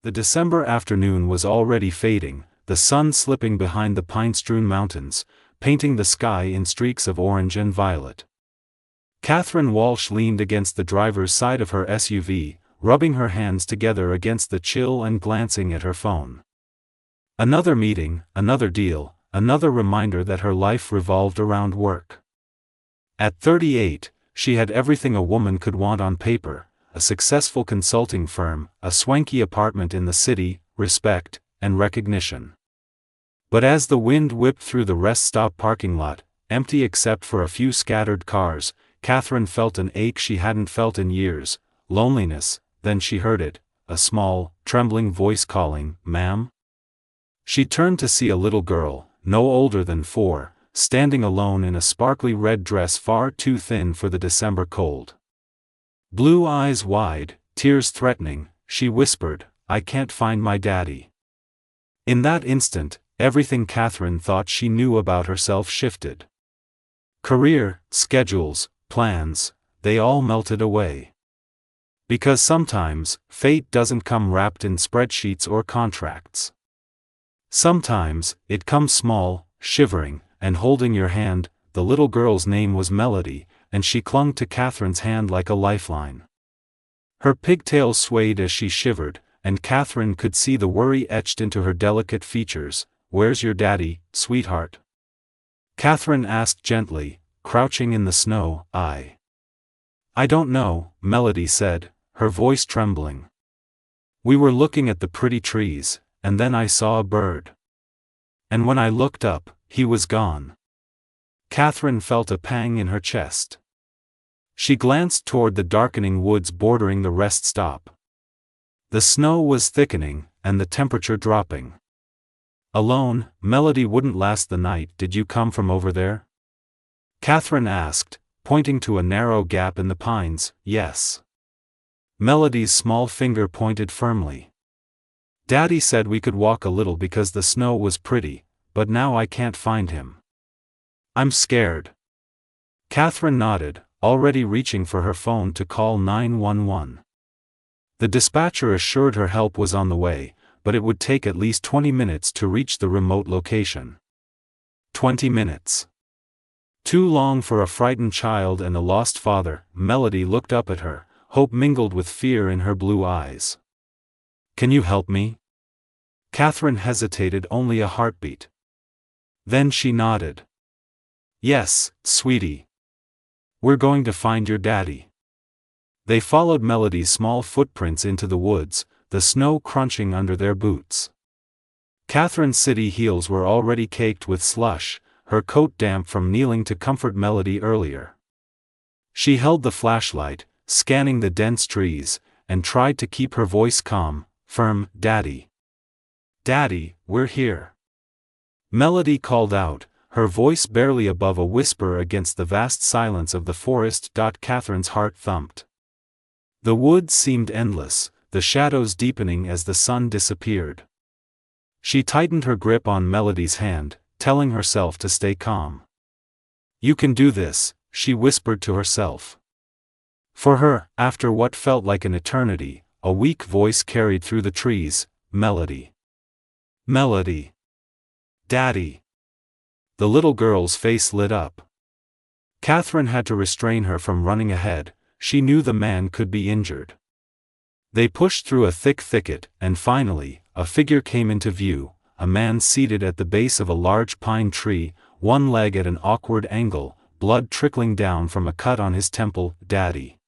The December afternoon was already fading, the sun slipping behind the pine-strewn mountains, painting the sky in streaks of orange and violet. Catherine Walsh leaned against the driver's side of her SUV, rubbing her hands together against the chill and glancing at her phone. Another meeting, another deal, another reminder that her life revolved around work. At 38, she had everything a woman could want on paper: a successful consulting firm, a swanky apartment in the city, respect, and recognition. But as the wind whipped through the rest stop parking lot, empty except for a few scattered cars, Catherine felt an ache she hadn't felt in years: loneliness. Then she heard it, a small, trembling voice calling, "Ma'am?" She turned to see a little girl, no older than 4, standing alone in a sparkly red dress far too thin for the December cold. Blue eyes wide, tears threatening, she whispered, "I can't find my daddy." In that instant, everything Catherine thought she knew about herself shifted. Career, schedules, plans, they all melted away. Because sometimes, fate doesn't come wrapped in spreadsheets or contracts. Sometimes, it comes small, shivering, and holding your hand. The little girl's name was Melody, and she clung to Catherine's hand like a lifeline. Her pigtails swayed as she shivered, and Catherine could see the worry etched into her delicate features. "Where's your daddy, sweetheart?" Catherine asked gently, crouching in the snow. I don't know," Melody said, her voice trembling. "We were looking at the pretty trees, and then I saw a bird. And when I looked up, he was gone." Catherine felt a pang in her chest. She glanced toward the darkening woods bordering the rest stop. The snow was thickening, and the temperature dropping. "Alone, Melody wouldn't last the night. Did you come from over there?" Catherine asked, pointing to a narrow gap in the pines. "Yes." Melody's small finger pointed firmly. "Daddy said we could walk a little because the snow was pretty, but now I can't find him. I'm scared." Catherine nodded, already reaching for her phone to call 911. The dispatcher assured her help was on the way, but it would take at least 20 minutes to reach the remote location. 20 minutes. Too long for a frightened child and a lost father. Melody looked up at her, hope mingled with fear in her blue eyes. "Can you help me?" Catherine hesitated only a heartbeat. Then she nodded. "Yes, sweetie. We're going to find your daddy." They followed Melody's small footprints into the woods, the snow crunching under their boots. Catherine's city heels were already caked with slush, her coat damp from kneeling to comfort Melody earlier. She held the flashlight, scanning the dense trees, and tried to keep her voice calm, firm. "Daddy. Daddy, we're here." Melody called out, her voice barely above a whisper against the vast silence of the forest. Catherine's heart thumped. The woods seemed endless, the shadows deepening as the sun disappeared. She tightened her grip on Melody's hand, telling herself to stay calm. "You can do this," she whispered to herself. For her, after what felt like an eternity, a weak voice carried through the trees, "Melody. Melody. Daddy." The little girl's face lit up. Catherine had to restrain her from running ahead. She knew the man could be injured. They pushed through a thick thicket, and finally, a figure came into view, a man seated at the base of a large pine tree, one leg at an awkward angle, blood trickling down from a cut on his temple. "Daddy."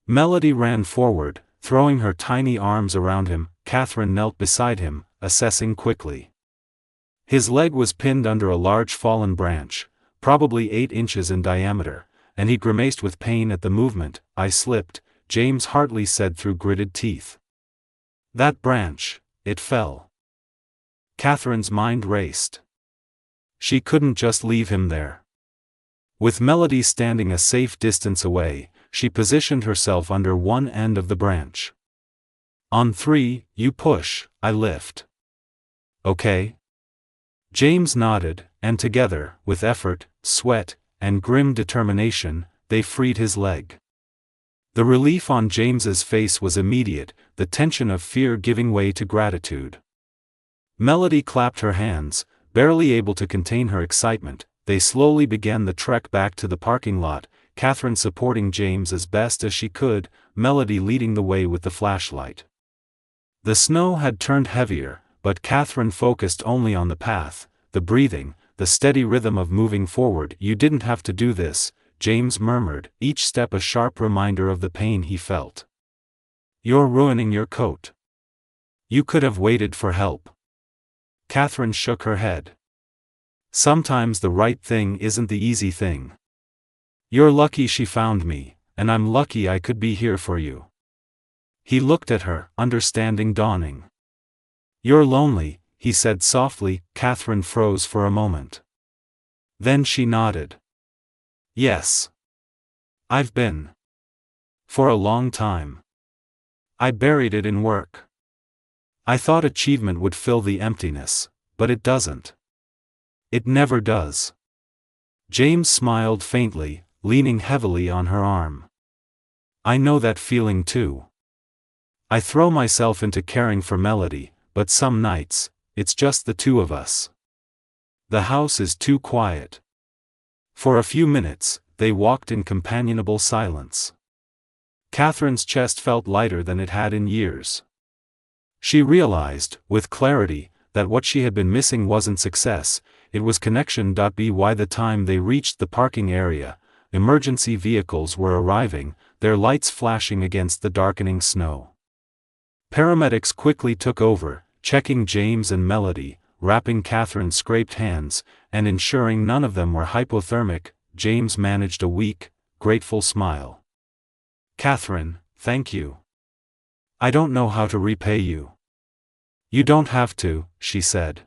Melody ran forward, throwing her tiny arms around him. Catherine knelt beside him, assessing quickly. His leg was pinned under a large fallen branch, probably 8 inches in diameter, and he grimaced with pain at the movement. "I slipped," James Hartley said through gritted teeth. "That branch, it fell." Catherine's mind raced. She couldn't just leave him there. With Melody standing a safe distance away, she positioned herself under one end of the branch. "On 3, you push, I lift." "Okay." James nodded, and together, with effort, sweat, and grim determination, they freed his leg. The relief on James's face was immediate, the tension of fear giving way to gratitude. Melody clapped her hands, barely able to contain her excitement. They slowly began the trek back to the parking lot, Catherine supporting James as best as she could, Melody leading the way with the flashlight. The snow had turned heavier, but Catherine focused only on the path, the breathing, the steady rhythm of moving forward. "You didn't have to do this," James murmured, each step a sharp reminder of the pain he felt. "You're ruining your coat. You could have waited for help." Catherine shook her head. "Sometimes the right thing isn't the easy thing. You're lucky she found me, and I'm lucky I could be here for you." He looked at her, understanding dawning. "You're lonely," he said softly. Catherine froze for a moment. Then she nodded. "Yes. I've been. For a long time. I buried it in work. I thought achievement would fill the emptiness, but it doesn't. It never does." James smiled faintly, leaning heavily on her arm. "I know that feeling too. I throw myself into caring for Melody, but some nights, it's just the two of us. The house is too quiet." For a few minutes, they walked in companionable silence. Catherine's chest felt lighter than it had in years. She realized, with clarity, that what she had been missing wasn't success, it was connection. By the time they reached the parking area, emergency vehicles were arriving, their lights flashing against the darkening snow. Paramedics quickly took over, checking James and Melody, wrapping Catherine's scraped hands, and ensuring none of them were hypothermic. James managed a weak, grateful smile. "Catherine, thank you. I don't know how to repay you." "You don't have to," she said.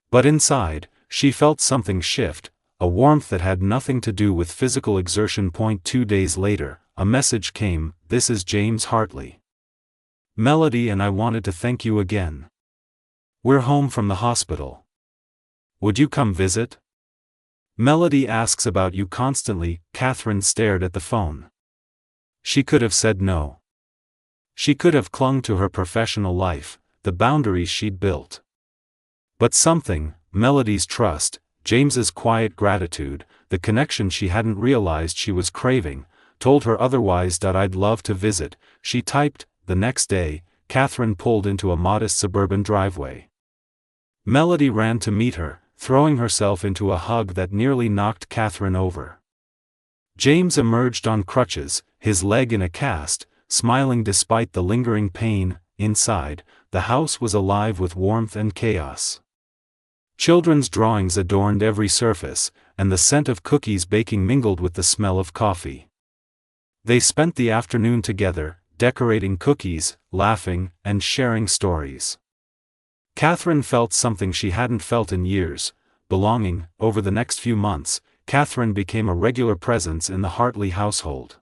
But inside, she felt something shift, a warmth that had nothing to do with physical exertion. 2 days later, a message came. "This is James Hartley. Melody and I wanted to thank you again. We're home from the hospital. Would you come visit? Melody asks about you constantly." Catherine stared at the phone. She could have said no. She could have clung to her professional life, the boundaries she'd built. But something, Melody's trust, James's quiet gratitude, the connection she hadn't realized she was craving, told her otherwise. "I'd love to visit," she typed. The next day, Catherine pulled into a modest suburban driveway. Melody ran to meet her, throwing herself into a hug that nearly knocked Catherine over. James emerged on crutches, his leg in a cast, smiling despite the lingering pain. Inside, the house was alive with warmth and chaos. Children's drawings adorned every surface, and the scent of cookies baking mingled with the smell of coffee. They spent the afternoon together, decorating cookies, laughing, and sharing stories. Catherine felt something she hadn't felt in years, belonging. Over the next few months, Catherine became a regular presence in the Hartley household.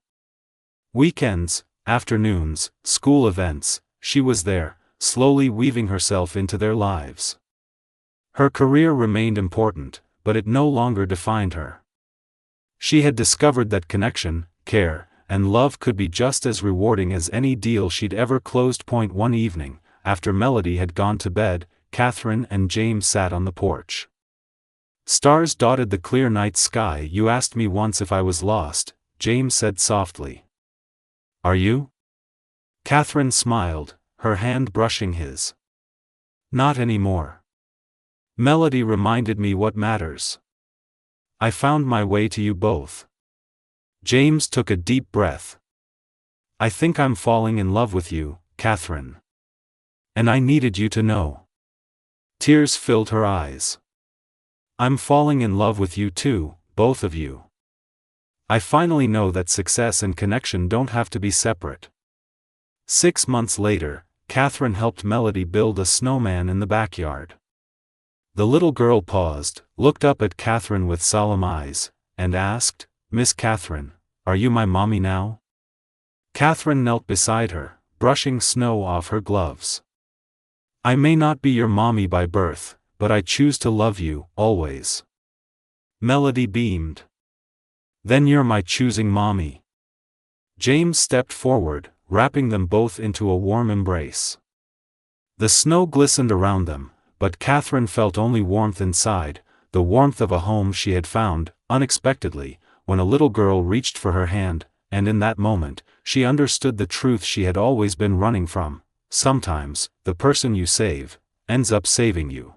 Weekends, afternoons, school events, she was there, slowly weaving herself into their lives. Her career remained important, but it no longer defined her. She had discovered that connection, care, and love could be just as rewarding as any deal she'd ever closed. One evening, after Melody had gone to bed, Catherine and James sat on the porch. Stars dotted the clear night sky. "You asked me once if I was lost," James said softly. "Are you?" Catherine smiled, her hand brushing his. "Not anymore. Melody reminded me what matters. I found my way to you both." James took a deep breath. "I think I'm falling in love with you, Catherine. And I needed you to know." Tears filled her eyes. "I'm falling in love with you too, both of you. I finally know that success and connection don't have to be separate." 6 months later, Catherine helped Melody build a snowman in the backyard. The little girl paused, looked up at Catherine with solemn eyes, and asked, "Miss Catherine, are you my mommy now?" Catherine knelt beside her, brushing snow off her gloves. "I may not be your mommy by birth, but I choose to love you, always." Melody beamed. "Then you're my choosing mommy." James stepped forward, wrapping them both into a warm embrace. The snow glistened around them, but Catherine felt only warmth inside, the warmth of a home she had found, unexpectedly, when a little girl reached for her hand, and in that moment, she understood the truth she had always been running from: sometimes, the person you save ends up saving you.